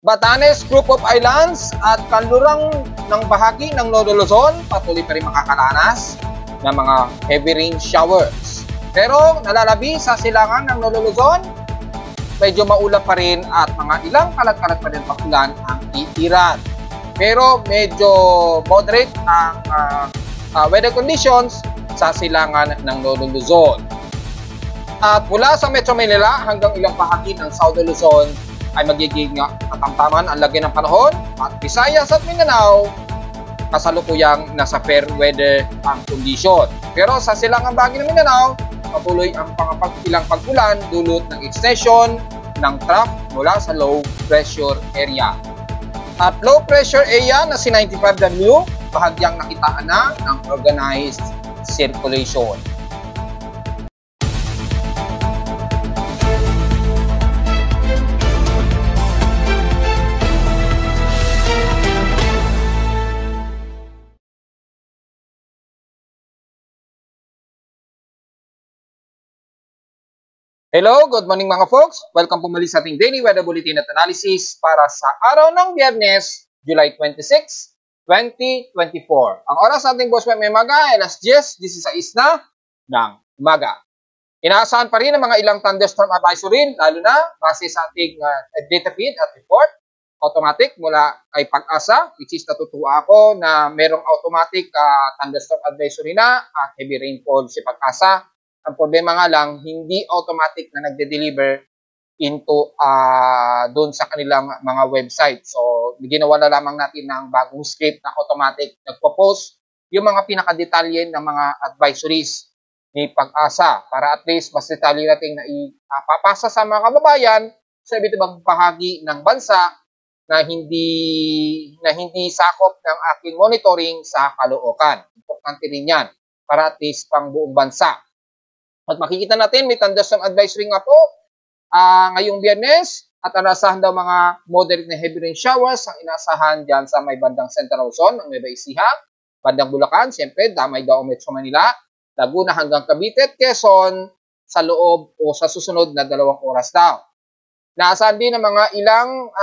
Batanes Group of Islands at kanlurang ng bahagi ng Northern Luzon patuloy pa rin makakaranas ng mga heavy rain showers. Pero nalalabi sa silangan ng Northern Luzon, medyo maulap pa rin at mga ilang kalat-kalat pa rin pagulan ang iiran. Pero medyo moderate ang weather conditions sa silangan ng Northern Luzon. At mula sa Metro Manila hanggang ilang bahagi ng Southern Luzon ay magiging katamtaman ang lagay ng panahon at Visayas at Mindanao kasalukuyang nasa fair weather ang kondisyon. Pero sa silangang bahagi ng Mindanao, patuloy ang ilang pag-ulan dulot ng extension ng trough mula sa low pressure area. At low pressure area na si 95W, bahagyang nakitaan na ng organized circulation. Hello, good morning mga folks. Welcome po muli sa ating Daily Weather Bulletin at Analysis para sa araw ng Biyernes, July 26, 2024. Ang oras nating boss may maga ay alas 10:16 na ng umaga. Inaasahan pa rin ang mga ilang thunderstorm advisory, lalo na base sa ating data feed at report. Automatic mula kay Pag-asa, which is natutuwa ako na merong automatic thunderstorm advisory na at heavy rainfall si Pag-asa. Ang problema nga lang, hindi automatic na nagde-deliver into doon sa kanilang mga website. So, ginawa na lamang natin ng bagong script na automatic nagpo-post yung mga pinakadetalye ng mga advisories ni Pag-asa para at least mas detalye natin na ipapasa sa mga kababayan sa iba't ibang bahagi ng bansa na hindi sakop ng aking monitoring sa Caloocan. Importante rin yan para at least pang buong bansa. At makikita natin, may thunderstorm advisory nga po ngayong Biyernes at inaasahan daw mga moderate na heavy rain showers ang inaasahan dyan sa may bandang Central Luzon, ang Nueva Ecija, bandang Bulacan, siyempre damay daw ang Metro Manila, Laguna hanggang Cavite, Quezon sa loob o sa susunod na 2 oras daw. Inaasahan din ang mga ilang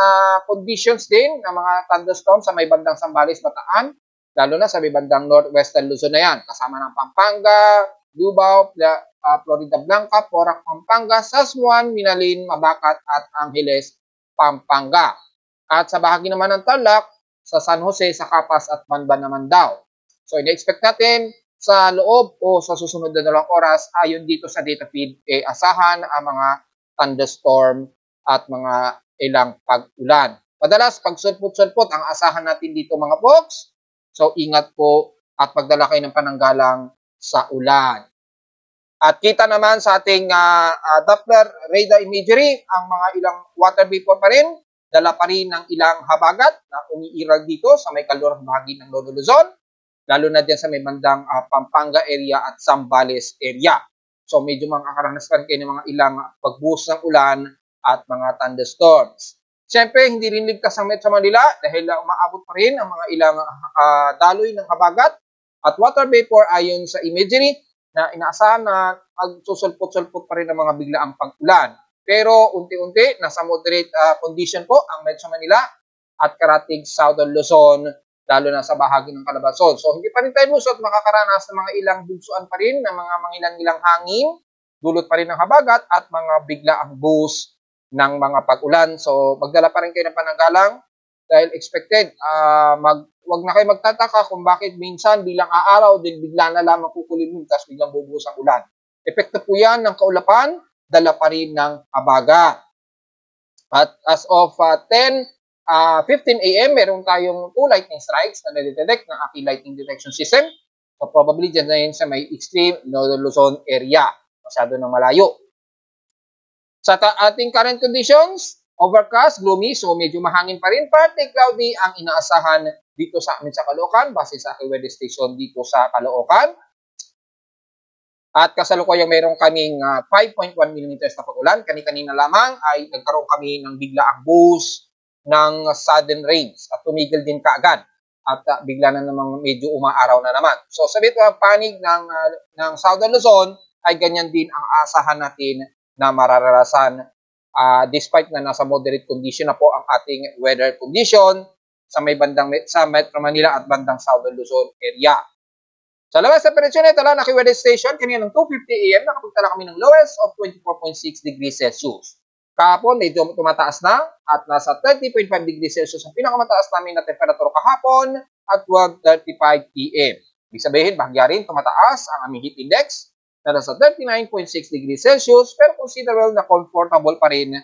conditions din ng mga thunderstorm sa may bandang Zambales, Bataan, lalo na sa may bandang Northwestern Luzon na yan, kasama ng Pampanga, Lubao, Florida Blanca, Porac, Pampanga, Sasmuan, Minalin, Mabacat at Angeles, Pampanga. At sa bahagi naman ng Tarlac, sa San Jose, sa Capas at Banban naman daw. So, ina-expect natin sa loob o sa susunod na 2 oras, ayon dito sa data feed, asahan ang mga thunderstorm at mga ilang pag-ulan. Madalas, pag sulpot-sulpot ang asahan natin dito mga folks. So, ingat po at magdala kayo ng pananggalang sa ulan. At kita naman sa ating Doppler radar imagery, ang mga ilang water vapor pa rin, dala pa rin ng ilang habagat na umiiral dito sa may kalurang bahagi ng Northern Luzon, lalo na din sa may bandang Pampanga area at Zambales area. So medyo makakaranas pa rin kayo ng mga ilang pagbuhos ng ulan at mga thunderstorms. Siyempre, hindi rin ligtas ang Metro Manila dahil umaabot pa rin ang mga ilang daloy ng habagat at water vapor ayon sa imagery na inaasahan na magsusulpot-sulpot pa rin ang mga biglaang pag-ulan. Pero unti-unti, nasa moderate condition po ang Metro Manila at karatig Southern Luzon, lalo na sa bahagi ng Calabarzon. So hindi pa rin tayo lusot makakaranas ng mga ilang bugsuan pa rin ng mga mangilang-ilang hangin, dulot pa rin ng habagat at mga biglaang buhos ng mga pag-ulan. So magdala pa rin kayo ng pananggalang dahil expected, wag na kayo magtataka kung bakit minsan bilang aaraw din bigla na lamang kukulimlim tapos biglang bubuhos ang ulan. Epekto po yan ng kaulapan, dala pa rin ng habagat. At as of 10:15 a.m., meron tayong 2 lightning strikes na nade-detect ng aking lightning detection system. So probably dyan na yun sa may extreme Northern Luzon area. Masyado ng malayo. Sa ating current conditions, overcast, gloomy, so medyo mahangin pa rin. Partly cloudy ang inaasahan dito sa amin sa Caloocan, base sa aking weather station dito sa Caloocan. At kasalukuyang mayroong kaming 5.1 mm na pag-ulan. Kanina lamang ay nagkaroon kami ng biglaang buhos ng sudden rains at tumigil din kaagad. At bigla na namang medyo umaaraw na naman. So sa bitong panig ng Southern Luzon ay ganyan din ang aasahan natin na mararanasan despite na nasa moderate condition na po ang ating weather condition sa sa Metro Manila at bandang Southern Luzon area. Sa lowest temperature nito lang, naki-weather station, kanina ng 2:50 AM, nakapagtala kami ng lowest of 24.6 degrees Celsius. Kahapon, medyo tumataas na at nasa 30.5 degrees Celsius ang pinakamataas namin na temperatura kahapon at 12:35 PM. Ibig sabihin, bahagya rin tumataas ang aming heat index na nasa 39.6 degrees Celsius pero considerable na comfortable pa rin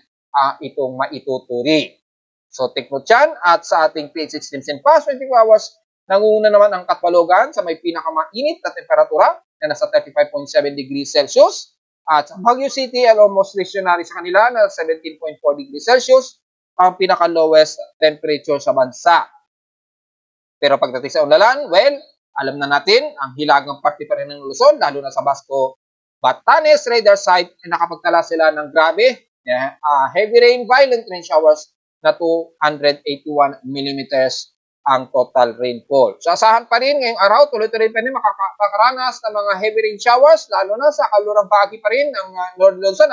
itong maituturi. So, take note yan at sa ating PH Extremes and Past 24 hours, nangunguna naman ang Katbalogan sa may pinakamainit na temperatura na nasa 35.7 degrees Celsius. At sa Baguio City, almost stationary sa kanila na 17.4 degrees Celsius ang pinaka-lowest temperature sa bansa. Pero pagdating sa Unlalan, well, alam na natin, ang hilagang parte pa rin ng Luzon, lalo na sa Basco, Batanes, radar site, nakapagtala sila ng grabe, heavy rain, violent rain showers na 281 millimeters ang total rainfall. So, asahan pa rin ngayong araw, tuloy-tuloy pa rin makakaranas ng mga heavy rain showers, lalo na sa kalurang bahagi pa rin ng North Luzon,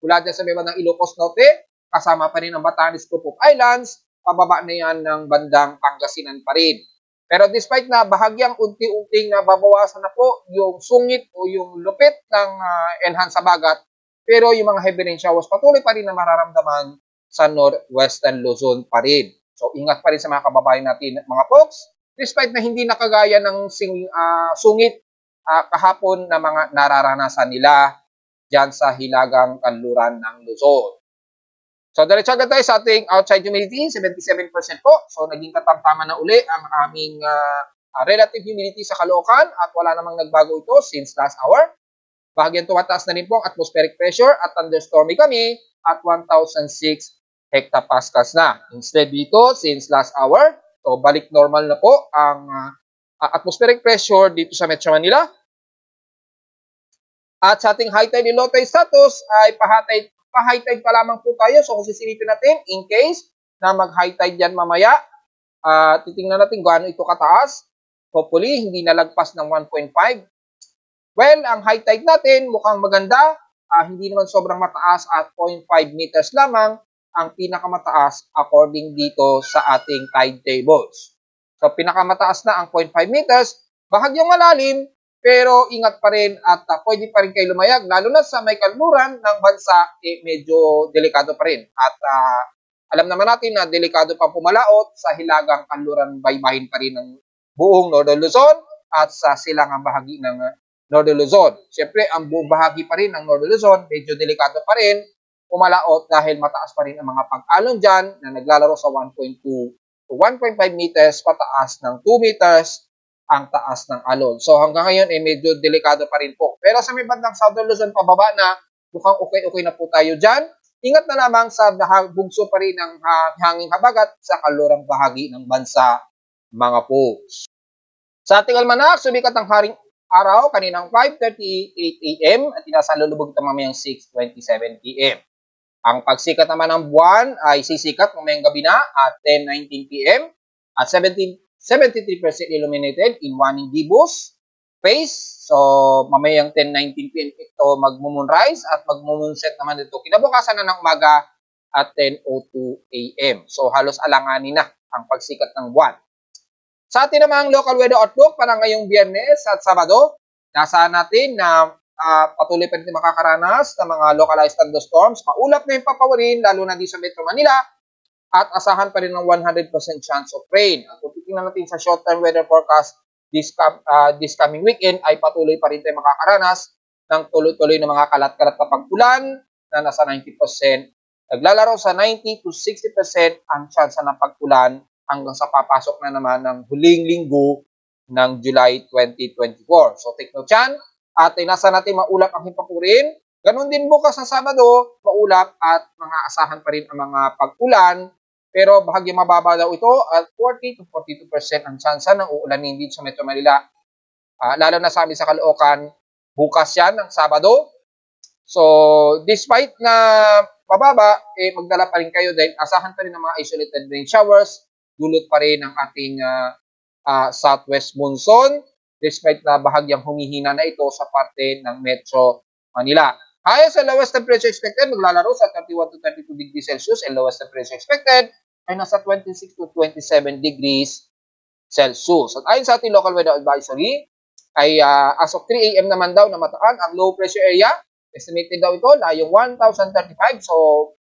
mula dyan sa may bandang Ilocos Norte, kasama pa rin ang Batanes Group of Islands, pababa na yan ng bandang Pangasinan pa rin. Pero despite na bahagyang unti-unting nababawasan na po yung sungit o yung lupit ng enhance sa bagat, pero yung mga heavy rain showers patuloy pa rin na mararamdaman sa northwestern Luzon pa rin. So, ingat pa rin sa mga kababayan natin, mga folks, despite na hindi nakagaya ng sungit kahapon na mga nararanasan nila dyan sa hilagang kanluran ng Luzon. So, diretso agad tayo sa ating outside humidity, 77% po. So, naging katamtaman na uli ang aming relative humidity sa Caloocan at wala namang nagbago ito since last hour. Bahagyang tumataas na rin po ang atmospheric pressure at thunderstormy kami at 1,006 hectopascals na. Instead dito, since last hour, so balik normal na po ang atmospheric pressure dito sa Metro Manila. At sa ating high tide and low tide status ay pa-high tide pa lamang po tayo. So kung sisilipin natin, in case na mag-high tide yan mamaya, titingnan natin gaano ito kataas. Hopefully, hindi nalagpas ng 1.5. Well, ang high tide natin mukhang maganda. Hindi naman sobrang mataas at 0.5 meters lamang ang pinakamataas according dito sa ating tide tables. So, pinakamataas na ang 0.5 meters, bahagyang malalim, pero ingat pa rin at pwede pa rin kayo lumayag, lalo na sa may kanluran ng bansa, medyo delikado pa rin. At alam naman natin na delikado pa pumalaot sa hilagang kanluran baybayin pa rin ng buong Northern Luzon at sa silangang bahagi ng Northern Luzon. Siyempre, ang buong bahagi pa rin ng Northern Luzon, medyo delikado pa rin pumalaot dahil mataas pa rin ang mga pag-alon dyan na naglalaro sa 1.2 to 1.5 meters pataas ng 2 meters ang taas ng alon. So hanggang ngayon medyo delikado pa rin po. Pero sa may bandang Southern Luzon pababa na, mukhang okay na po tayo dyan. Ingat na lamang sa bugso pa rin ng hanging habagat sa kalurang bahagi ng bansa, mga po. Sa ating almanak, sumikat ang haring araw kaninang 5:38 AM at inasalulubog ito mamayang 6:27 PM. Ang pagsikat naman ng buwan ay sisikat mamayang gabi na at 10:19 PM at 73% illuminated in waning gibbous phase. So, mamayang 10:19 PM ito mag-moonrise at mag-moonset naman ito kinabukasan na ng umaga at 10:02 AM. So, halos alanganin na ang pagsikat ng buwan. Sa atin namang local weather outlook para ngayong Biyernes at Sabado, nasa natin na patuloy pa rin makakaranas ng mga localized thunderstorms. Maulap na yung papawarin, lalo na dito sa Metro Manila, at asahan pa rin ng 100% chance of rain. At kung titingnan natin sa short-term weather forecast, this coming weekend ay patuloy pa rin tayo makakaranas ng tuloy-tuloy na mga kalat-kalat na pag-ulan na nasa 90%. Naglalaro sa 90 to 60% ang chance na pag-ulan hanggang sa papasok na naman ng huling linggo ng July 2024. So take note yan. At nasa natin maulap ang himpapurin. Ganon din bukas sa Sabado, maulap at mga asahan pa rin ang mga pag-ulan. Pero bahagi mababa daw ito at 40 to 42% ang tsansa ng uulanin dito sa Metro Manila. Lalo na sa amin sa Caloocan, bukas yan ng Sabado. So, despite na mababa, magdala pa rin kayo dahil asahan pa rin ng mga isolated rain showers. Dulot pa rin ang ating southwest monsoon. Despite na bahagyang humihina na ito sa parte ng Metro Manila. Highest and lowest temperature expected maglalaro sa 31 to 32 degrees Celsius and lowest temperature expected ay nasa 26 to 27 degrees Celsius. At ayon sa ating local weather advisory, ay as of 3 a.m. naman daw na mataan ang low pressure area. Estimated daw ito layong 1,035. So,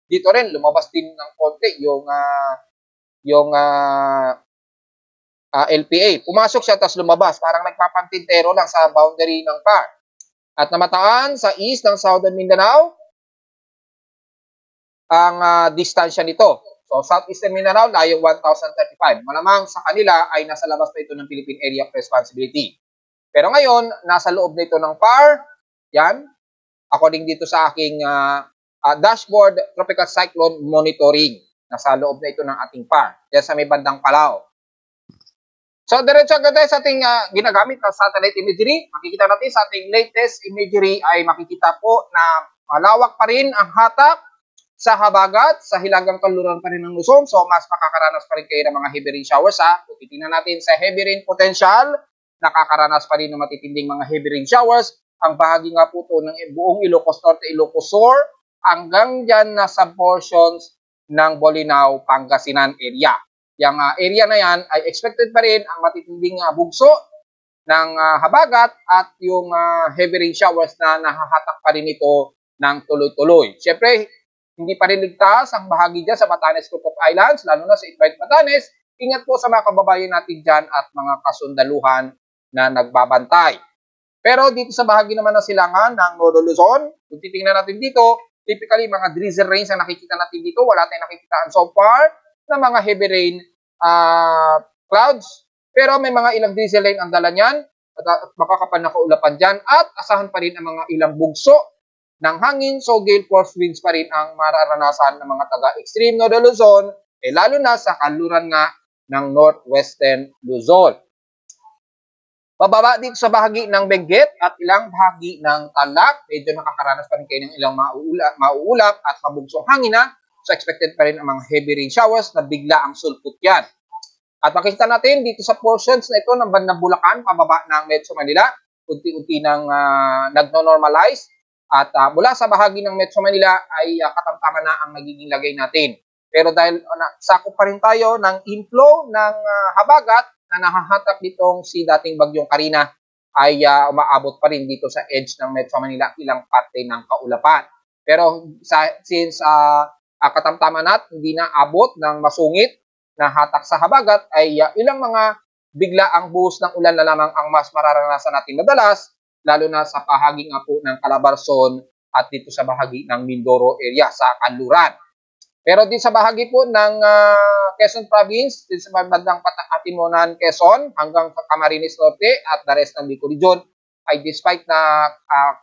dito rin lumabas din ng konti yung LPA. Pumasok siya tapos lumabas. Parang nagpapantintero lang sa boundary ng PAR. At namataan sa east ng Southern Mindanao ang distansya nito. So, Southeastern Mindanao, layong 1,035. Malamang sa kanila ay nasa labas pa ito ng Philippine Area of Responsibility. Pero ngayon, nasa loob nito ng PAR. Yan. According dito sa aking dashboard, Tropical Cyclone Monitoring. Nasa loob na ito ng ating PAR. Yan sa may bandang Palau. So, diretso agad tayo sa ating ginagamit na satellite imagery. Makikita natin sa ating latest imagery ay makikita po na malawak pa rin ang hatak sa habagat, sa hilagang kanluran pa rin ng Luzon. So, mas makakaranas pa rin kayo ng mga heavy rain showers. Kung titingnan natin sa heavy rain potential, nakakaranas pa rin ng matitinding mga heavy rain showers. Ang bahagi nga po ito ng buong Ilocos Norte, Ilocos Sur, hanggang dyan na subportions ng Bolinao, Pangasinan area. Yung area na yan ay expected pa rin ang matitinding bugso ng habagat at yung heavy rain showers na nahahatak pa rin ito ng tuloy-tuloy. Siyempre, hindi pa rin ligtas ang bahagi dyan sa Batanes Group of Islands, lalo na sa Itbayt Batanes. Ingat po sa mga kababayan natin dyan at mga kasundaluhan na nagbabantay. Pero dito sa bahagi naman ng silangan ng Northern Luzon, kung titingnan natin dito, typically mga drizzle rains ang nakikita natin dito. Wala tayong nakikitaan so far na mga heavy rain clouds. Pero may mga ilang drizzle rain ang dala niyan at makakapal na kaulapan dyan. At asahan pa rin ang mga ilang bugso ng hangin. So gale force winds pa rin ang mararanasan ng mga taga-extreme Northern Luzon, lalo na sa kanluran nga ng Northwestern Luzon. Pababa dito sa bahagi ng Benguet at ilang bahagi ng Tarlac, medyo nakakaranas pa rin kayo ng ilang mauulap at mabugsong hangin na. So expected pa rin ang mga heavy rain showers na bigla ang sulpot yan. At makikita natin dito sa portions na ito ng bandang Bulacan, pababa ng Metro Manila, unti-unti nang nagno-normalize. At mula sa bahagi ng Metro Manila ay katamtaman na ang nagiging lagay natin. Pero dahil sakop pa rin tayo ng inflow ng habagat na nahahatak ditong si dating bagyong Karina ay umaabot pa rin dito sa edge ng Metro Manila ilang parte ng kaulapan. Pero since katamtaman at hindi na abot ng masungit na hatak sa habagat ay ilang mga bigla ang buhos ng ulan na lamang ang mas mararanasan natin madalas, lalo na sa bahagi nga po ng Calabarzon at dito sa bahagi ng Mindoro area sa kanluran. Pero din sa bahagi po ng Quezon Province, din sa bandang Atimonan, Quezon, hanggang sa Camarines Norte at the rest ng Bicol Region, ay despite na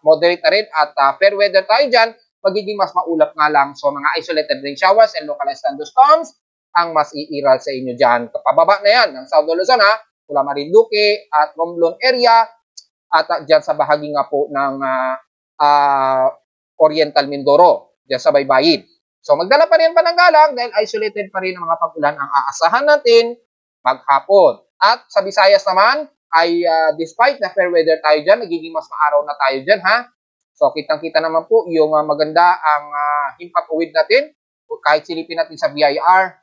moderate na rin at fair weather tayo dyan, magiging mas maulap nga lang. So mga isolated rain showers and localized thunderstorms ang mas iiral sa inyo dyan. Kapababa na yan ng Southern Luzon, mula Marinduque at Romblon area, at dyan sa bahagi nga po ng Oriental Mindoro, dyan sa Baybayin. So magdala pa rin pananggalang dahil isolated pa rin ang mga pag-ulan ang aasahan natin maghapon. At sa Visayas naman ay despite na fair weather tayo dyan, nagiging mas maaraw na tayo dyan So kitang-kita naman po yung maganda ang himpapawid natin kahit silipin natin sa VIR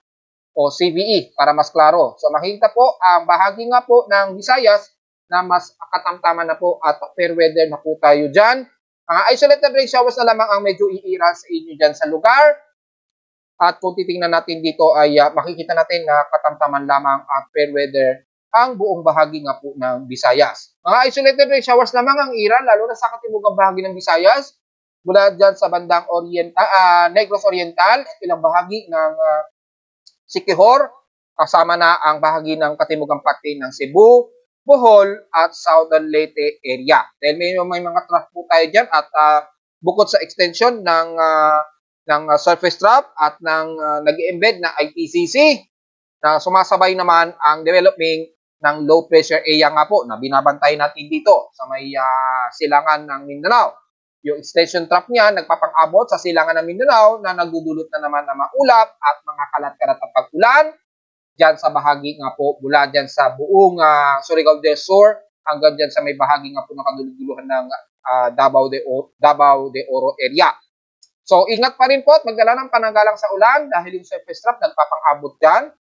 o CVE para mas klaro. So makikita po ang bahagi nga po ng Visayas na mas katamtaman na po at fair weather na po tayo dyan. Mga isolated rain showers na lamang ang medyo iiral sa inyo dyan sa lugar. At kung titingnan natin dito ay makikita natin na katamtaman lamang at fair weather ang buong bahagi nga po ng Visayas. Mga isolated rain showers lamang ang iiral, lalo na sa katimugang bahagi ng Visayas. Mula dyan sa bandang Negros Oriental, ilang bahagi ng Siquijor, kasama na ang bahagi ng katimugang parte ng Cebu, Bohol at Southern Leyte area. Dahil may mga trough po tayo dyan at bukod sa extension ng surface trough at ng nag-embed na IPCC na sumasabay naman ang developing ng low pressure area nga po na binabantay natin dito sa may silangan ng Mindanao. Yung extension trough niya nagpapang-abot sa silangan ng Mindanao na nagdudulot na naman ng maulap at mga kalat-kalat na pag-ulan dyan sa bahagi nga po mula dyan sa buong Surigao del Sur hanggang dyan sa may bahagi nga po ng kaduluguluhan ng Davao de Oro area. So, ingat pa rin po at magdala ng pananggalang sa ulan dahil yung surface trough nagpapang-abot dyan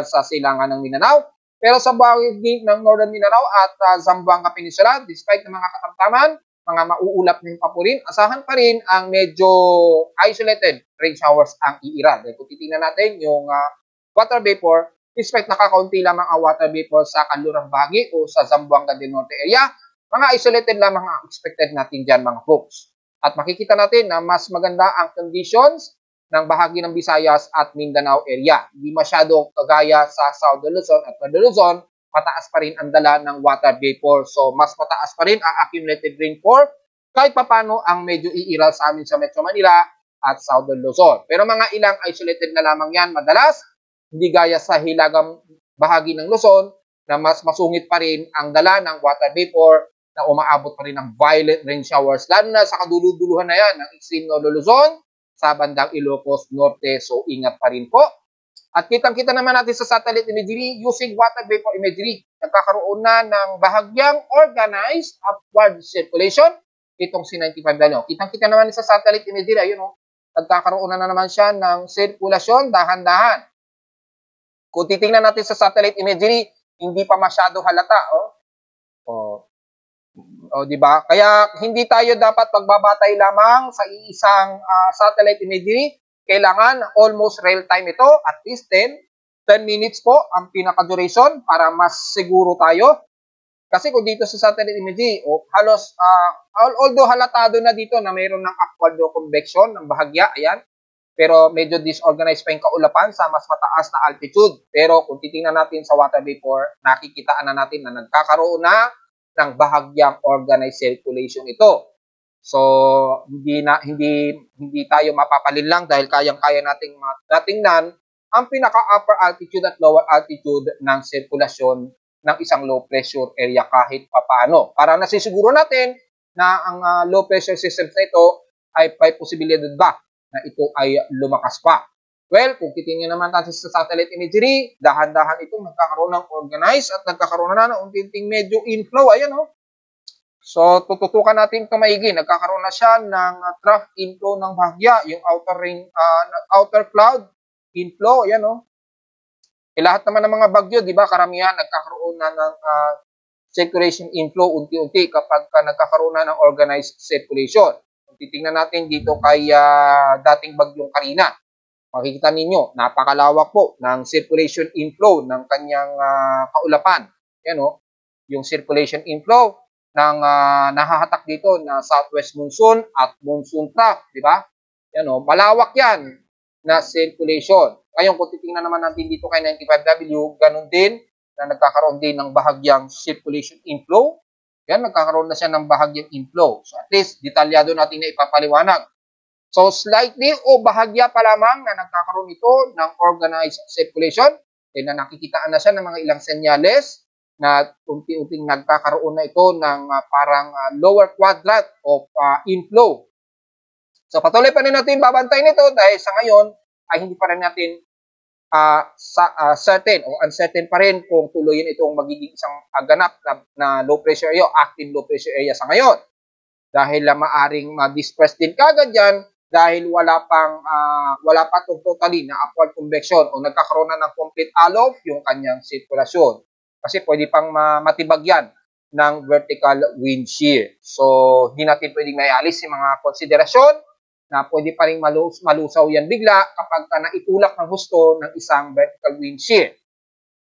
sa silangan ng Mindanao. Pero sa bahagi ng Northern Mindanao at Zamboanga Peninsula, despite ng mga katamtaman, mga mauulap ng papurin, asahan pa rin ang medyo isolated rain showers ang iira. Dahil kung titingnan natin yung water vapor, despite nakakaunti lamang ang water vapor sa kanlurang bahagi o sa Zamboanga del Norte area, mga isolated lamang ang expected natin dyan mga folks. At makikita natin na mas maganda ang conditions ng bahagi ng Visayas at Mindanao area. Hindi masyado kagaya sa Southern Luzon at Northern Luzon, mataas pa rin ang dala ng water vapor. So, mas mataas pa rin ang accumulated rainfall kahit papano ang medyo iiral sa amin sa Metro Manila at Southern Luzon. Pero mga ilang isolated na lamang yan madalas, hindi gaya sa hilagang bahagi ng Luzon na mas masungit pa rin ang dala ng water vapor na umaabot pa rin ng violent rain showers, lalo na sa kaduluduluhan na yan ng extreme Northern Luzon, sa bandang Ilocos Norte. So, ingat pa rin po. At kitang-kita naman natin sa satellite imagery using water vapor imagery. Nagkakaroon na ng bahagyang organized upward circulation itong C95 Dano. Kitang-kita naman sa satellite imagery, ayun nagkakaroon na naman siya ng sirkulasyon dahan-dahan. Kung titingnan natin sa satellite imagery, hindi pa masyado halata. Di ba? Kaya hindi tayo dapat magbabatay lamang sa isang satellite imagery. Kailangan almost real time ito, at least 10 minutes po ang pinaka-duration para mas siguro tayo. Kasi kung dito sa satellite imagery, halos, although halatado na dito na mayroon ng upward convection ng bahagya, ayan, pero medyo disorganized pa yung kaulapan sa mas mataas na altitude. Pero kung titingnan natin sa water vapor, nakikitaan na natin na nagkakaroon na ng bahagyang organized circulation ito. So, hindi tayo mapapalin lang dahil kayang-kaya nating matingnan ang pinaka-upper altitude at lower altitude ng sirkulasyon ng isang low pressure area kahit papaano. Para nasisiguro natin na ang low pressure systems na ito ay may posibilidad ba na ito ay lumakas pa. Well, kung titingnan naman natin sa satellite imagery, dahan-dahan itong nagkakaroon ng organized at nagkakaroon na ng unti-unting medyo inflow. Ayan So, tututukan natin ito maigi. Nagkakaroon na siya ng trough inflow ng bahagya, yung outer cloud inflow. Ayan lahat naman ng mga bagyo, di ba, karamihan nagkakaroon na ng circulation inflow unti-unti kapag nagkakaroon na ng organized circulation. Kung titingnan natin dito kay dating bagyong Karina, makikita ninyo, napakalawak po ng circulation inflow ng kanyang kaulapan. Yan yung circulation inflow ng nahahatak dito na southwest monsoon at monsoon trough, di ba? Yan malawak yan na circulation. Ngayon, kung titingnan naman natin dito kay 95W, ganun din na nagkakaroon din ng bahagyang circulation inflow. Yan, nagkakaroon na siya ng bahagyang inflow. So, at least, detalyado natin na ipapaliwanag. So, slightly o bahagya pa lamang na nagkakaroon ito ng organized circulation. Na nakikitaan na siya ng mga ilang senyales na unti-unting nagkakaroon na ito ng parang lower quadrant of inflow. So, patuloy pa rin natin babantayin ito dahil sa ngayon ay hindi pa rin natin certain o uncertain pa rin kung tuloyin itong magiging isang ganap na low pressure area o active low pressure area sa ngayon. Dahil maaring ma-disperse din kagad yan dahil wala pa totally na upward convection o nagkakaroon na ng complete alof yung kanyang sirkulasyon. Kasi pwede pang matibag yan ng vertical wind shear. So, hindi natin pwedeng maialis yung mga konsiderasyon na pwede pa rin malusaw yan bigla kapag naitulak ng husto ng isang vertical wind shear.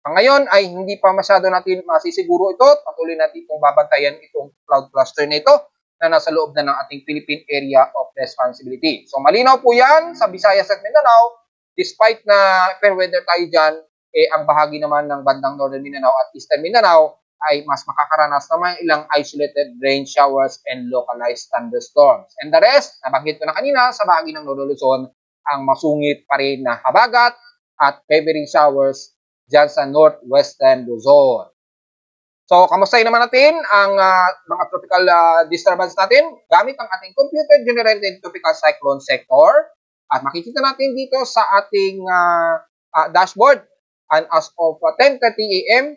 Ngayon ay hindi pa masyado natin masisiguro ito. Patuloy natin itong babantayan itong cloud cluster na ito na nasa loob na ng ating Philippine Area of Responsibility. So, malinaw po yan sa Visayas at Mindanao. Despite na fair weather tayo dyan, ang bahagi naman ng bandang Northern Mindanao at Eastern Mindanao ay mas makakaranas naman ilang isolated rain showers and localized thunderstorms. And the rest, nabanggit ko na kanina, sa bahagi ng Northern Luzon, ang masungit pa rin na habagat at heavy rain showers dyan sa northwestern Luzon. So, kamustahin naman natin ang mga tropical disturbance natin gamit ang ating computer-generated tropical cyclone sector. At makikita natin dito sa ating dashboard. And as of 10:30 AM,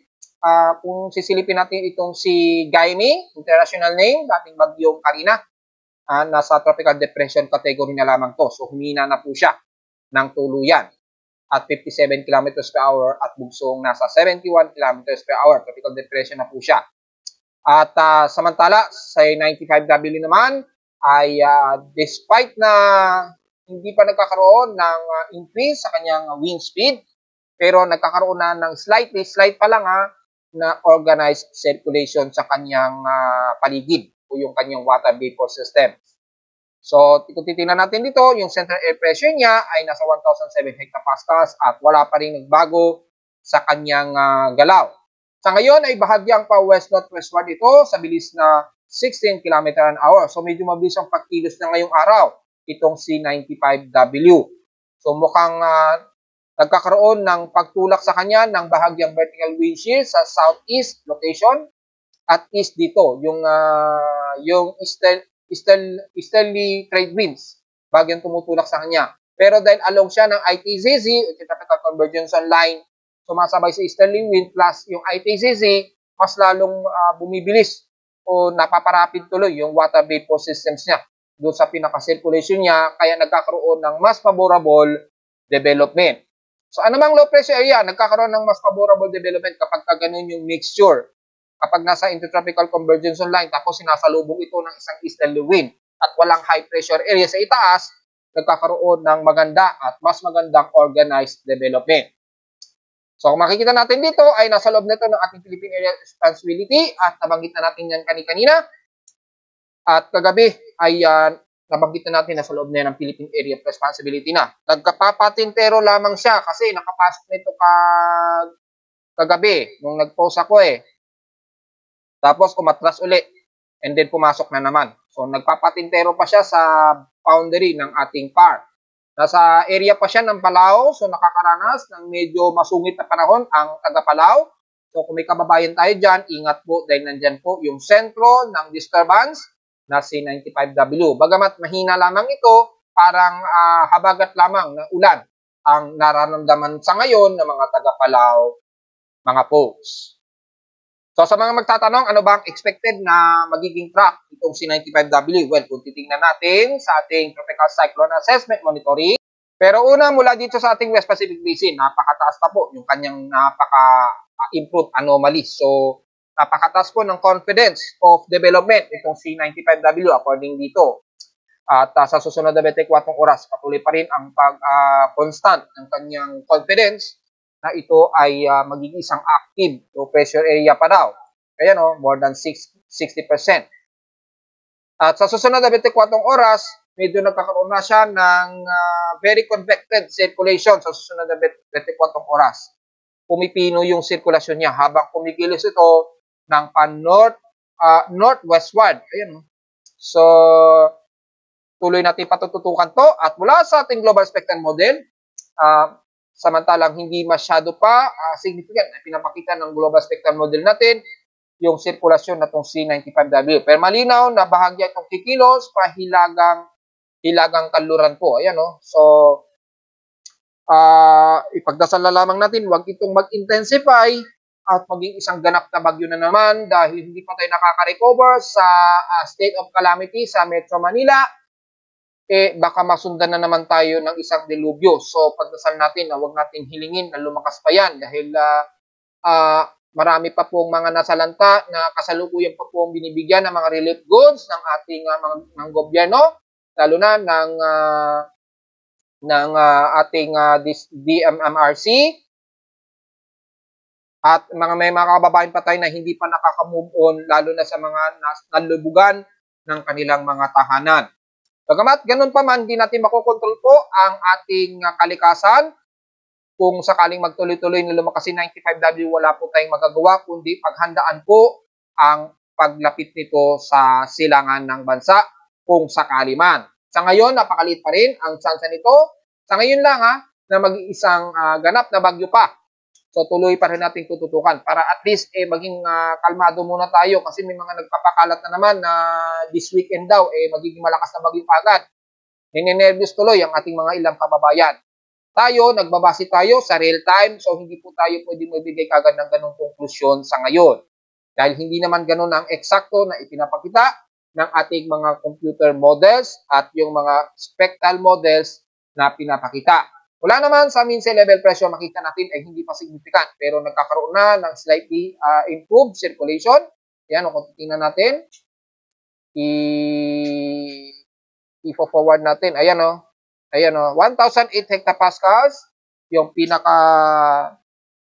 kung sisilipin natin itong si Gaimi, international name, dating bagyong Karina, nasa tropical depression category na lamang to. So humina na po siya ng tuluyan at 57 kilometers per hour at bugsong nasa 71 kilometers per hour. Tropical depression na po siya. At samantala, sa 95W naman ay despite na hindi pa nagkakaroon ng increase sa kanyang wind speed, pero nagkakaroon na ng slight pa lang na organized circulation sa kanyang paligid o yung kanyang water vapor system. So, kung titingnan natin dito, yung central air pressure niya ay nasa 1,007 hectopascals at wala pa rin nagbago sa kanyang galaw. Sa ngayon ay bahagyang pa west-northwestward ito sa bilis na 16 km an hour. So, medyo mabilis ang pagkilos na ngayong araw itong C95W. So, mukhang nagkakaroon ng pagtulak sa kanya ng bahagyang vertical wind shear sa southeast location at east dito, yung easterly trade winds, bahagyang tumutulak sa kanya. Pero dahil along siya ng ITZZ, Tropical Convergence Line, sumasabay sa easterly wind plus yung ITZZ, mas lalong bumibilis o napaparapid tuloy yung water vapor systems niya doon sa pinaka-circulation niya, kaya nagkakaroon ng mas favorable development. So, anumang low pressure area, nagkakaroon ng mas favorable development kapag ganun yung mixture. Kapag nasa intertropical convergence line, tapos sinasalubong ito ng isang easterly wind at walang high pressure area sa itaas, nagkakaroon ng maganda at mas magandang organized development. So, kung makikita natin dito, ay nasa loob nito ng ating Philippine Area Responsibility at nabanggit na natin yan kanina. At kagabi ay nabanggit na natin na sa loob na ng Philippine Area of Responsibility na. Nagkapapatintero lamang siya kasi nakapasok nito kagabi nung nag-post ako Tapos umatras uli and then pumasok na naman. So nagpapatintero pa siya sa boundary ng ating PAR. Nasa area pa siya ng Palau, so nakakaranas ng medyo masungit na panahon ang taga Palau. So kung may kababayan tayo dyan, ingat po dahil nandyan po yung sentro ng disturbance na C95W. Bagamat mahina lamang ito, parang habagat lamang na ulan ang nararamdaman sa ngayon ng mga taga Palau, mga folks. So sa mga magtatanong, ano ba ang expected na magiging track itong C95W? Well, kung titingnan natin sa ating Tropical Cyclone Assessment Monitoring, pero una mula dito sa ating West Pacific Basin, napakataas na po yung kanyang napaka-improved anomaly. So, napakataas po ng confidence of development itong C95W according dito. At sa susunod na 24 oras, patuloy pa rin ang pag-constant ng kanyang confidence na ito ay magiging isang active low pressure area pa daw. Kaya more than 60%. At sa susunod na 24 oras, medyo nagkakaroon na siya ng very convected circulation sa susunod na 24 oras. Pumipino yung sirkulasyon niya habang kumikilos ito ng northwestward. Ayan. So, tuloy natin patututukan to at mula sa ating global spectrum model, samantalang hindi masyado pa significant na pinapakita ng global spectrum model natin yung sirkulasyon na itong C95W. Pero malinaw na bahagya itong kikilos hilagang kanluran po. Ayan, So, ipagdasal na lamang natin, huwag itong mag-intensify at maging isang ganap na bagyo na naman dahil hindi pa tayo nakaka-recover sa state of calamity sa Metro Manila. Baka masundan na naman tayo ng isang delubyo. So, pagdasal natin na huwag natin hilingin na lumakas pa yan dahil marami pa pong mga nasalanta na kasalukuyan pa pong binibigyan ng mga relief goods ng ating ng gobyerno, lalo na ng ating DMMRC. At may mga kababayan pa tayo na hindi pa nakaka-move on, lalo na sa mga nalubugan ng kanilang mga tahanan. Bagamat ganun pa man, hindi natin makokontrol po ang ating kalikasan. Kung sakaling magtuloy-tuloy na lumakas si 95W, wala po tayong magagawa, kundi paghandaan po ang paglapit nito sa silangan ng bansa kung sakali man. Sa ngayon, napakaliit pa rin ang tsansa nito. Sa ngayon lang na mag-iisang ganap na bagyo pa. So tuloy pa rin natin tututukan para at least maging kalmado muna tayo kasi may mga nagpapakalat na naman na this weekend daw magiging malakas na bagyo agad. Ninenervyos tuloy ang ating mga ilang kababayan. tayo, nagbabase tayo sa real time. So, hindi po tayo pwede magbigay kagad ng ganong konklusyon sa ngayon. Dahil hindi naman ganon ang eksakto na ipinapakita ng ating mga computer models at yung mga spectral models na pinapakita. Wala naman sa mean sea level pressure makita natin ay hindi pa significant pero nagkakaroon na ng slightly improved circulation. Yan, kung tingnan natin, i-forward natin. Ayan o. Ayan o. 1,008 hectopascals. Yung pinaka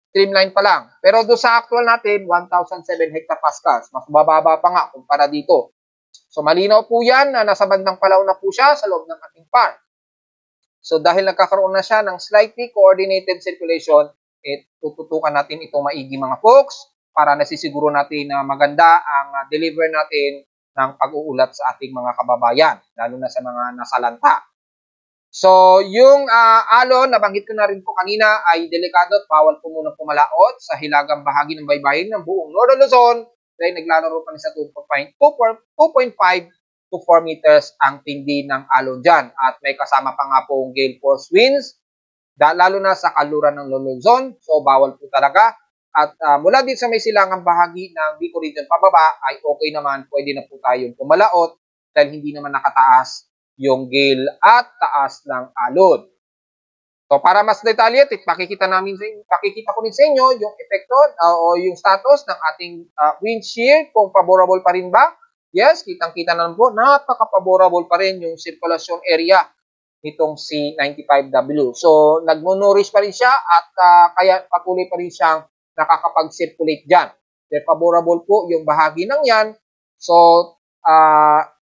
streamline pa lang. Pero doon sa actual natin, 1,007 hectopascals. Mas bababa pa nga kumpara dito. So malinaw po yan na nasa bandang palaw na po siya sa loob ng ating part. So dahil nagkakaroon na siya ng slightly coordinated circulation, tututukan natin ito maigi mga folks para nasisiguro natin na maganda ang deliver natin ng pag-uulat sa ating mga kababayan, lalo na sa mga nasalanta. So, yung alon, nabanggit ko na rin po kanina, ay delikado at bawal po muna pumalaot sa hilagang bahagi ng baybayin ng buong Northern Luzon dahil naglalaro pa rin sa 2.5 to 4 meters ang tindi ng alon dyan. At may kasama pa nga po gale force winds, lalo na sa kaluran ng Luzon. So, bawal po talaga. At mula din sa may silangang bahagi ng Bicol Region pababa ay okay naman, pwede na po tayong pumalaot dahil hindi naman nakataas yung gale at taas ng alon. So para mas detalye, pakikita ko rin sa inyo yung epekto o yung status ng ating wind shear, kung favorable pa rin ba. Yes, kitang-kita na po, napaka-favorable pa rin yung circulation area nitong C95W. So nagno-nourish pa rin siya at kaya patuloy pa rin siyang nakakapag-circulate dyan. They're favorable po yung bahagi ng yan. So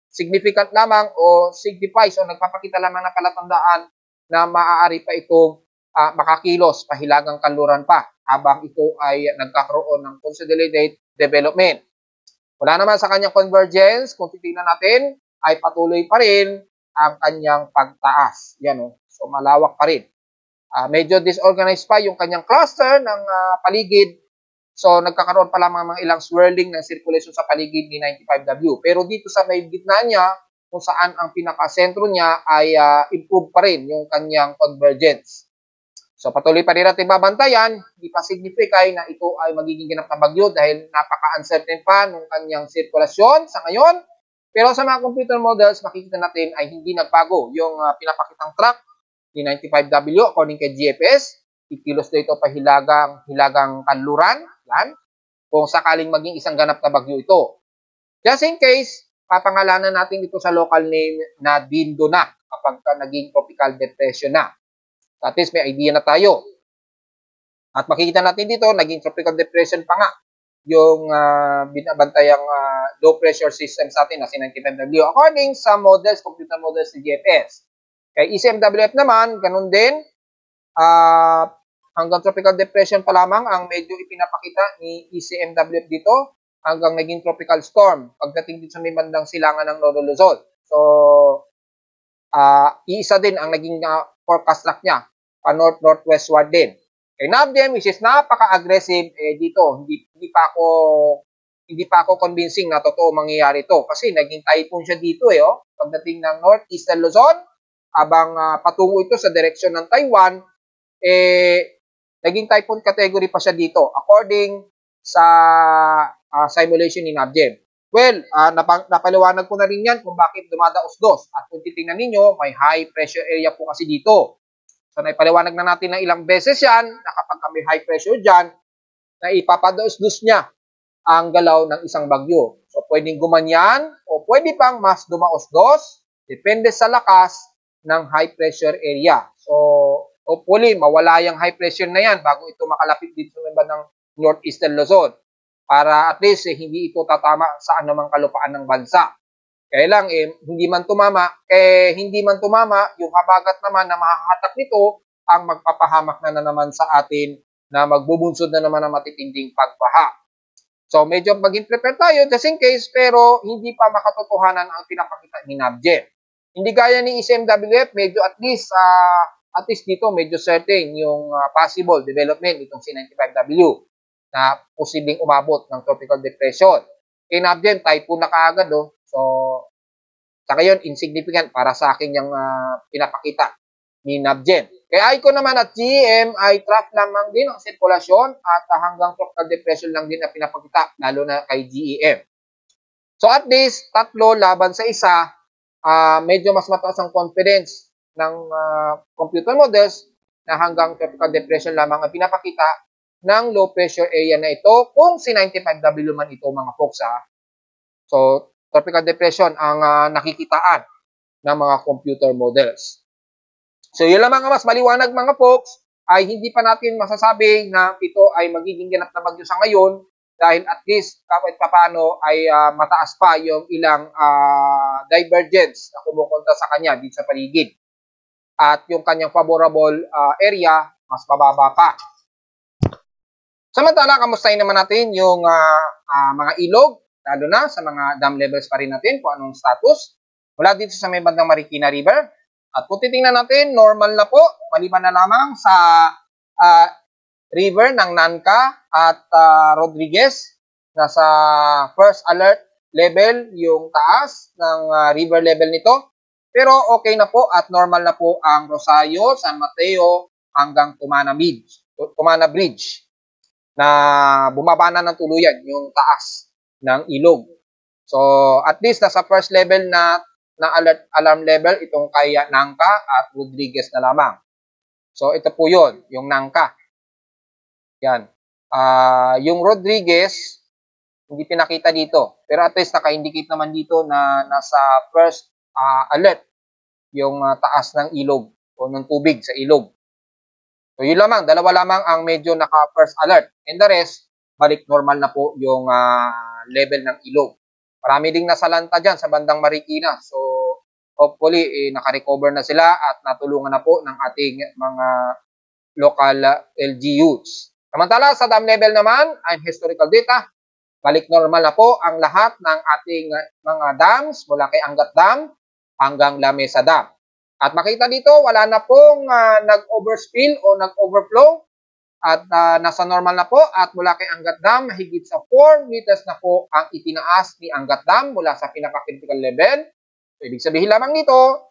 significant lamang o signifies o nagpapakita lamang ng palatandaan na maaari pa itong makakilos pahilagang kanluran pa habang ito ay nagkakaroon ng consolidated development. Wala naman sa kanyang convergence, kung titingnan natin, ay patuloy pa rin ang kanyang pagtaas. Yan o. So malawak pa rin. Medyo disorganized pa yung kanyang cluster ng paligid. So, nagkakaroon pa lamang mga ilang swirling ng circulation sa paligid ni 95W. Pero dito sa may gitna niya, kung saan ang pinakasentro niya ay improve pa rin yung kanyang convergence. So, patuloy pa rin natin babantayan. Hindi pa signify na ito ay magiging ganap na bagyo dahil napaka-uncertain pa ng kanyang sirkulasyon sa ngayon. Pero sa mga computer models, makikita natin ay hindi nagbago yung pinapakitang track ni 95W according kay GFS. Ikilos na ito pa hilagang kanluran. Yan. Kung sakaling maging isang ganap na bagyo ito. Just in case, papangalanan natin ito sa local name na Dindo na kapag naging tropical depression na. At least may idea na tayo. At makikita natin dito, naging tropical depression pa nga yung binabantayang low pressure system sa atin na si 95W according sa models, computer models ni GFS. Kay ECMWF naman, ganun din. Hanggang tropical depression pa lamang ang medyo ipinapakita ni ECMWF dito hanggang naging tropical storm pagdating dito sa may bandang silangan ng Northern Luzon. So, iisa din ang naging forecast track niya, pa-north-northwestward din. Kay NAVDEM, which is napaka-aggressive, dito, hindi pa ako convincing na totoo mangyayari ito kasi naging typhoon siya dito pagdating ng northeastern Luzon, habang patungo ito sa direksyon ng Taiwan, naging typhoon category pa siya dito according sa simulation ni NAVDEM. Well, napaliwanag ko na rin yan kung bakit dumadaos-dos. At kung titingnan ninyo, may high pressure area po kasi dito. So, naipaliwanag na natin na ilang beses yan na kapag may high pressure dyan, na ipapadaos-dos niya ang galaw ng isang bagyo. So, pwedeng gumanyan o pwede pang mas dumaos-dos. Depende sa lakas ng high pressure area. So, hopefully, mawala yung high pressure na yan bago ito makalapit dito sa ng northeastern Luzon. Para at least hindi ito tatama sa anumang kalupaan ng bansa. Kaya lang, hindi man tumama, yung habagat naman na mahahatak nito ang magpapahamak na naman sa atin na magbubunsod na naman ng matitinding pagbaha. So, medyo maging prepare tayo just in case, pero hindi pa makatotohanan ang pinapakita ni NAVDEM. Hindi gaya ni ECMWF, medyo at least dito medyo certain yung possible development itong C95W na posibleng umabot ng tropical depression. Kay NAVDEM, typhoon na kaagad. So, sa ngayon, insignificant para sa akin yung pinapakita ni NAVDEM. Kaya Icon naman at GEM ay trough lamang din ang sirkulasyon at hanggang tropical depression lang din na pinapakita, lalo na kay GEM. So at least, tatlo laban sa isa, medyo mas mataas ang confidence ng computer models na hanggang tropical depression lamang ang pinapakita ng low pressure area na ito kung si 95W man ito mga folks. So, tropical depression ang nakikitaan ng mga computer models. So, yun lang mga mas maliwanag mga folks, ay hindi pa natin masasabi na ito ay magiging ganap na bagyo sa ngayon dahil at least kahit papano ay mataas pa yung ilang divergence na kumukontra sa kanya dito sa paligid. At yung kanyang favorable area, mas mababa pa. Samantala, kamustahin naman natin yung mga ilog, lalo na sa mga dam levels pa rin natin kung anong status. Mula dito sa may bandang Marikina River. At kung titingnan natin, normal na po, maliban na lamang sa river ng Nanka at Rodriguez. Nasa first alert level yung taas ng river level nito. Pero okay na po at normal na po ang Rosario, San Mateo hanggang Tumana Bridge na bumaba na ng tuluyan yung taas ng ilog. So at least nasa first level na alarm level itong kay Nangka at Rodriguez na lamang. So ito po yun, yung Nangka. Yan. Yung Rodriguez, hindi pinakita dito. Pero at least naka-indicate naman dito na nasa first alert yung taas ng ilog o ng tubig sa ilog. So yun lamang, dalawa lamang ang medyo naka-first alert. And the rest, balik normal na po yung level ng ilog. Marami ding nasalanta dyan sa bandang Marikina. So, hopefully, naka-recover na sila at natulungan na po ng ating mga local LGUs. Samantala, sa dam level naman, ang historical data, balik normal na po ang lahat ng ating mga dams mula kay Angat Dam hanggang La Mesa Dam. At makita dito, wala na pong nag-overspill o nag-overflow. At nasa normal na po at mula kay Angat Dam, higit sa 4 meters na po ang itinaas ni Angat Dam mula sa pinaka-critical level. So, ibig sabihin lamang nito,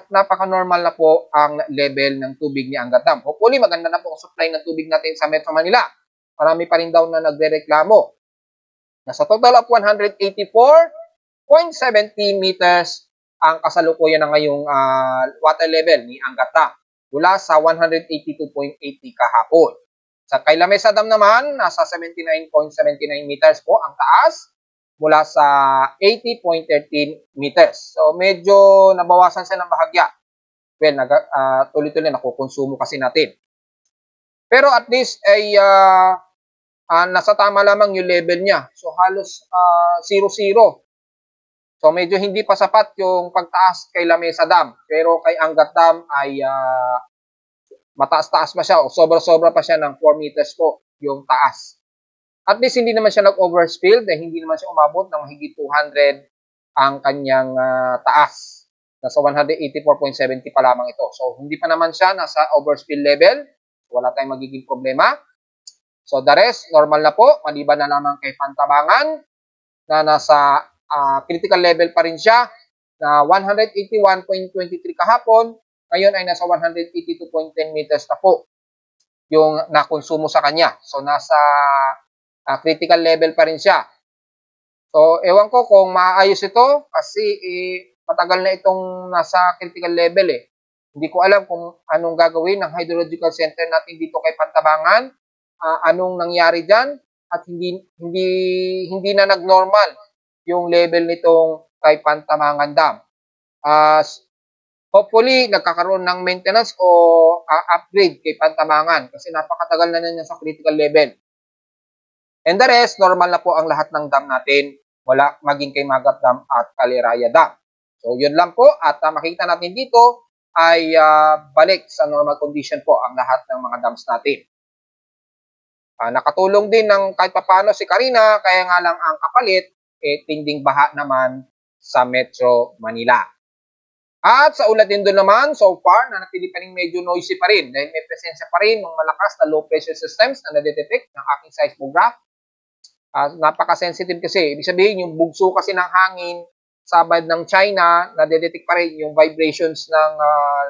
napaka-normal na po ang level ng tubig ni Angat Dam. Hopefully, maganda na po ang supply ng tubig natin sa Metro Manila. Marami pa rin daw na nagre-reklamo. Nasa total of 184.70 meters ang kasalukuyan na ngayong water level ni Angat Dam mula sa 182.80 kahapon. Sa kay La Mesa Dam naman, nasa 79.79 meters po ang taas mula sa 80.13 meters. So, medyo nabawasan siya ng bahagya. Well, tuloy-tuloy nakukonsumo kasi natin. Pero at least ay nasa tama lamang yung level niya. So, halos 0-0. So, medyo hindi pa sapat yung pagtaas kay La Mesa Dam. Pero kay Angat Dam ay mataas-taas pa siya o sobra-sobra pa siya ng 4 meters po yung taas. At least hindi naman siya nag-overspill dahil hindi naman siya umabot ng mahigit 200 ang kanyang taas. Nasa 184.70 pa lamang ito. So, hindi pa naman siya nasa overspill level. Wala tayong magiging problema. So, the rest, normal na po. Maliban na lamang kay Pantabangan na nasa critical level pa rin siya na 181.23 kahapon. Ngayon ay nasa 182.10 meters na po yung nakonsumo sa kanya. So, nasa critical level pa rin siya. So, ewan ko kung maayos ito kasi matagal na itong nasa critical level eh. Hindi ko alam kung anong gagawin ng Hydrological Center natin dito kay Pantabangan. Anong nangyari dyan at hindi na nag-normal yung level nitong kay Pantabangan Dam. Hopefully, nagkakaroon ng maintenance o upgrade kay Pantabangan kasi napakatagal na niya sa critical level. And the rest, normal na po ang lahat ng dam natin wala maging kay Magat Dam at Caliraya Dam. So, yun lang po at makikita natin dito ay balik sa normal condition po ang lahat ng mga dams natin. Nakatulong din ng kahit papano si Karina kaya nga lang ang kapalit tinding baha naman sa Metro Manila. At sa ulat din doon naman, so far, nanatili pa rin medyo noisy pa rin dahil may presensya pa rin ng malakas na low pressure systems na nadetect ng aking seismograph. Napaka-sensitive kasi. Ibig sabihin, yung bugso kasi ng hangin sa band ng China, nadedetect pa rin yung vibrations ng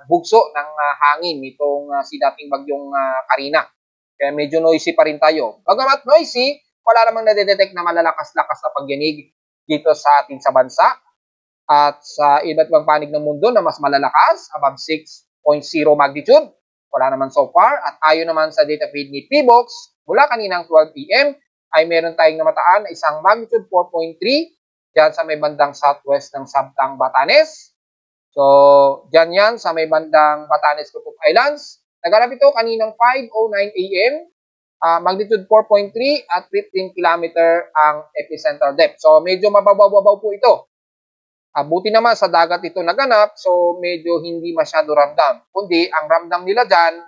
bugso ng hangin nitong si dating bagyong Karina. Kaya medyo noisy pa rin tayo. Bagamat noisy, wala namang nadedetect na malalakas-lakas na pagyanig dito sa atin sa bansa at sa iba't ibang panig ng mundo na mas malalakas, above 6.0 magnitude. Wala naman so far. At ayon naman sa data feed ni PBOX, mula kaninang 12 p.m. ay meron tayong namataan na isang magnitude 4.3 dyan sa may bandang southwest ng Sabtang, Batanes. So, dyan yan sa may bandang Batanes, Cook Islands. Naganap ito kaninang 5:09 a.m. Magnitude 4.3 at 15 km ang epicenter depth. So, medyo mababaw-babaw po ito. Buti naman sa dagat ito naganap, so medyo hindi masyado ramdam. Kundi, ang ramdam nila dyan,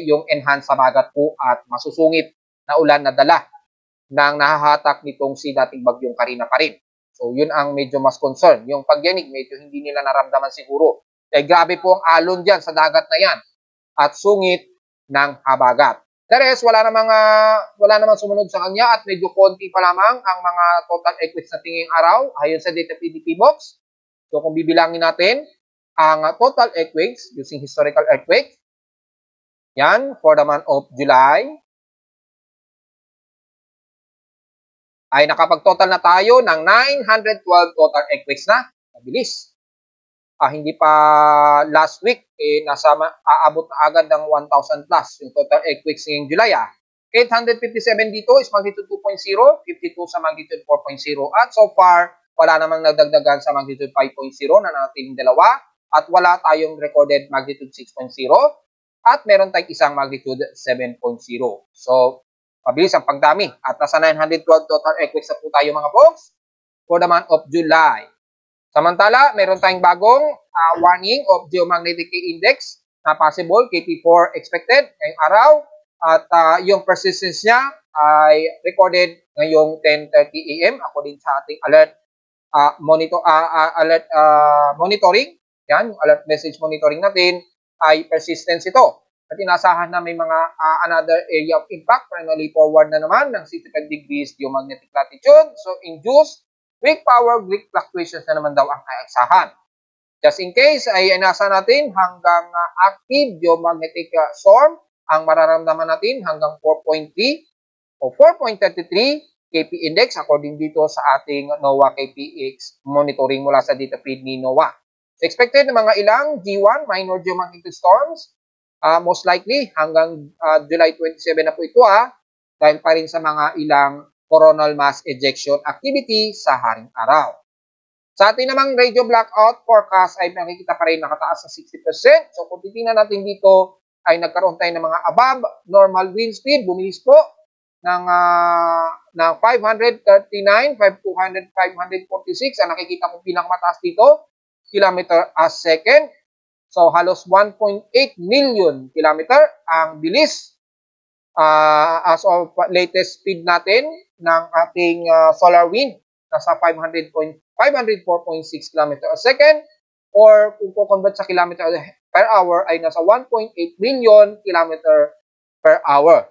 yung enhanced sa bagat po at masusungit na ulan na dala ng nahahatak nitong si dating bagyong Karina pa rin. So, yun ang medyo mas concern. Yung pagyanig, medyo hindi nila naramdaman siguro. Grabe po ang alon dyan sa dagat na yan at sungit ng habagat. The rest, wala namang sumunod sa kanya at medyo konti pa lamang ang mga total eclipse na tinging araw ayon sa data PDP box. So, kung bibilangin natin, ang total earthquakes using historical earthquake, yan, for the month of July, ay nakapag-total na tayo ng 912 total earthquakes na. Mabilis. Hindi pa last week, aabot na agad ng 1,000 plus yung total earthquakes ngayong July. 857 dito is magnitude 2.0, 52 sa magnitude 4.0. At so far, wala namang nagdagdagan sa magnitude 5.0 na nating dalawa. At wala tayong recorded magnitude 6.0. At meron tayong isang magnitude 7.0. So, mabilis ang pagdami. At nasa 912 total earthquakes na po tayo mga folks for the month of July. Samantala, meron tayong bagong warning of geomagnetic index na possible, KP4 expected ngayong araw. At yung persistence niya ay recorded ngayong 10:30 a.m. according sa ating alert monitoring. Yan, yung alert message monitoring natin ay persistence ito. At inasahan na may mga another area of impact, primarily forward na naman ng 65 degrees geomagnetic latitude. So, induced weak power, weak fluctuations na naman daw ang aasahan. Just in case, ay inasa natin hanggang active geomagnetic storm ang mararamdaman natin hanggang 4.3 o 4.33 KP index according dito sa ating NOAA KPX monitoring mula sa data feed ni NOAA. So expected na mga ilang G1 minor geomagnetic storms, most likely hanggang July 27 na po ito dahil pa rin sa mga ilang coronal mass ejection activity sa haring araw. Sa ating namang radio blackout forecast ay nakikita pa rin nakataas sa 60%. So kung titingnan natin dito ay nagkaroon tayo ng mga above normal wind speed, bumilis po ng 539, 500, 546. Ang nakikita mo pinakamataas dito, kilometer a second. So halos 1.8 million kilometer ang bilis as of latest speed natin ng ating solar wind. Nasa 504.6 km a second or kung convert sa kilometer per hour ay nasa 1.8 million km per hour.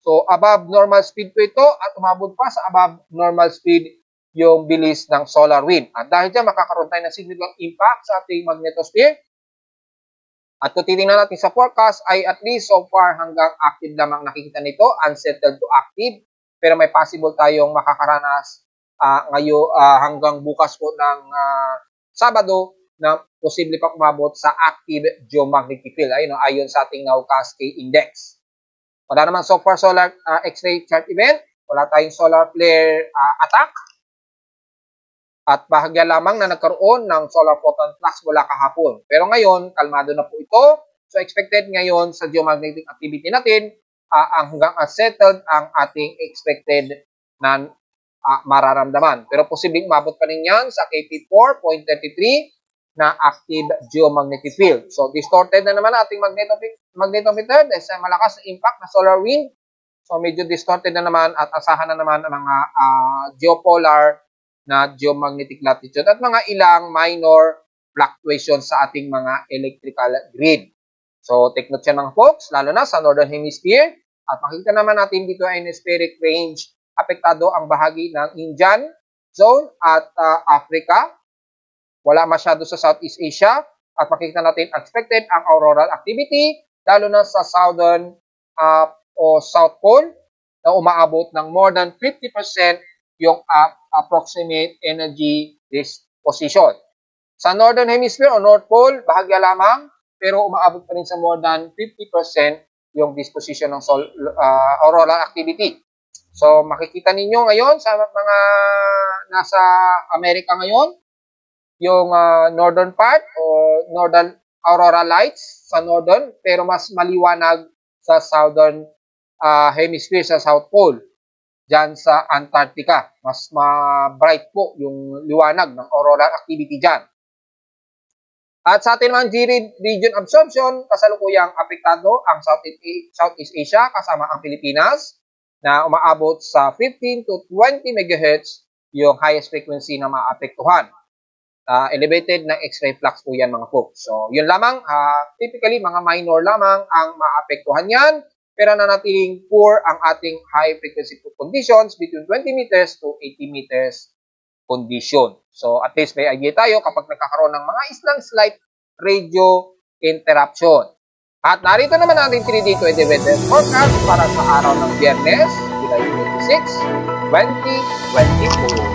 So above normal speed po ito at umabot pa sa above normal speed yung bilis ng solar wind. At dahil dyan makakaroon tayo ng significant impact sa ating magnetosphere. At kung titingnan natin sa forecast ay at least so far hanggang active lamang nakikita nito, unsettled to active. Pero may possible tayong makakaranas hanggang bukas po ng Sabado na posible pa umabot sa active geomagnetic field. Ayon sa ating nowcast K-index. Wala naman so far solar X-ray chart event. Wala tayong solar flare attack. At bahagya lamang na nagkaroon ng solar photon flux mula kahapon. Pero ngayon, kalmado na po ito. So expected ngayon sa geomagnetic activity natin, hanggang settled ang ating expected na mararamdaman. Pero posibleng mabot pa rin yan sa KP4.33 na active geomagnetic field. So distorted na naman ating magnetometer dahil sa malakas na impact na solar wind. So medyo distorted na naman at asahan na naman ang mga geopolar na geomagnetic latitude at mga ilang minor fluctuations sa ating mga electrical grid. So, take note yan mga folks, lalo na sa Northern Hemisphere. At makikita naman natin dito ay atmospheric range, apektado ang bahagi ng Indian Zone at Africa. wala masyado sa Southeast Asia at makikita natin expected ang auroral activity lalo na sa southern o South Pole na umaabot ng more than 50% yung approximate energy disposition. Sa Northern Hemisphere o North Pole, bahagya lamang, pero umaabot pa rin sa more than 50% yung disposition ng auroral activity. So, makikita ninyo ngayon sa mga nasa Amerika ngayon, yung northern part o northern aurora lights sa northern, pero mas maliwanag sa southern hemisphere, sa South Pole, dyan sa Antarctica. Mas bright po yung liwanag ng auroral activity dyan. At sa ating mga G-region absorption, kasalukuyang apektado ang Southeast Asia kasama ang Pilipinas na umaabot sa 15 to 20 MHz yung highest frequency na maapektuhan. Elevated na X-ray flux po yan mga folks. So, yun lamang, typically mga minor lamang ang maapektuhan yan, pero nanatiling poor ang ating high frequency conditions between 20 meters to 80 meters condition. So, at least may idea tayo kapag nagkakaroon ng mga islang slight radio interruption. At narito naman ang ating 3D weather forecast para sa araw ng Biyernes, July 26, 2024.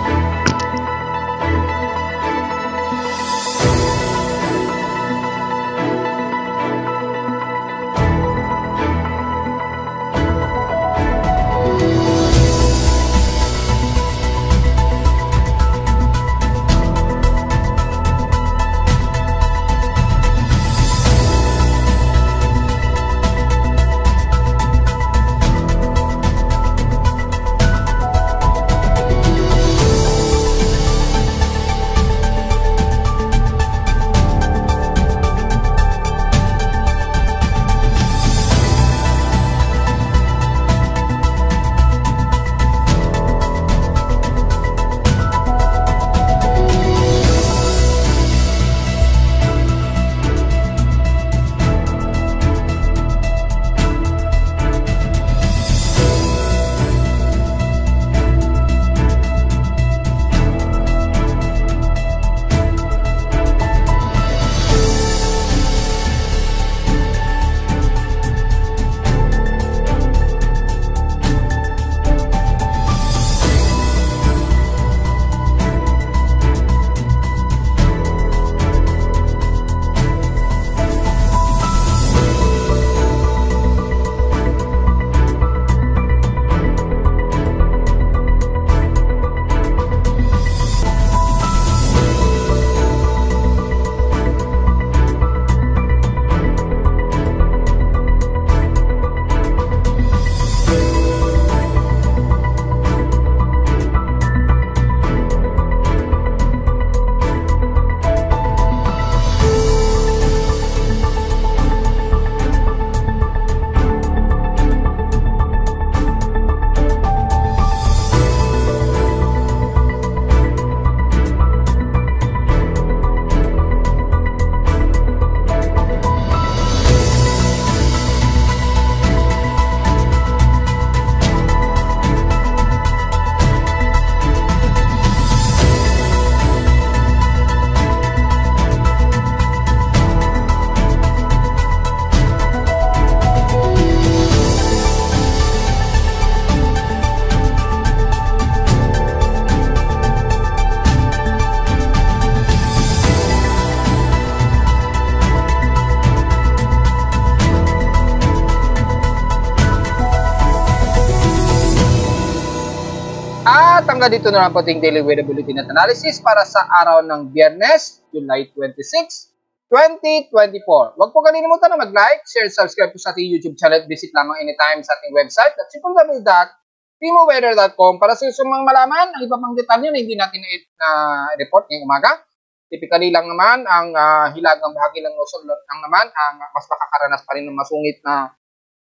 At hanggang dito na lang po ating daily weather bulletin at analysis para sa araw ng Biyernes, July 26, 2024. Huwag po kalimutan na mag-like, share, subscribe po sa ating YouTube channel. Visit lamang anytime sa ating website at www.pimoweather.com para sa sumang malaman ang iba pang detalye na hindi natin na-report ngayong umaga. Typically lang naman ang hilagang bahagi ng Luzon lang naman ang mas makakaranas pa rin ng masungit na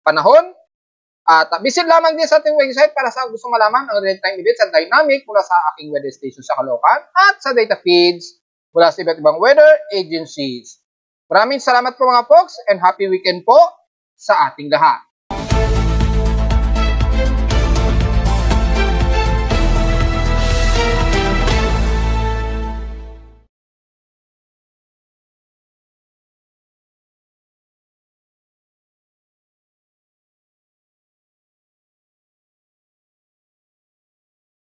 panahon. At visit lamang din sa ating website para sa gusto malaman ang real-time events at dynamic mula sa aking weather station sa Caloocan at sa data feeds mula sa iba't ibang weather agencies. Maraming salamat po mga folks and happy weekend po sa ating lahat.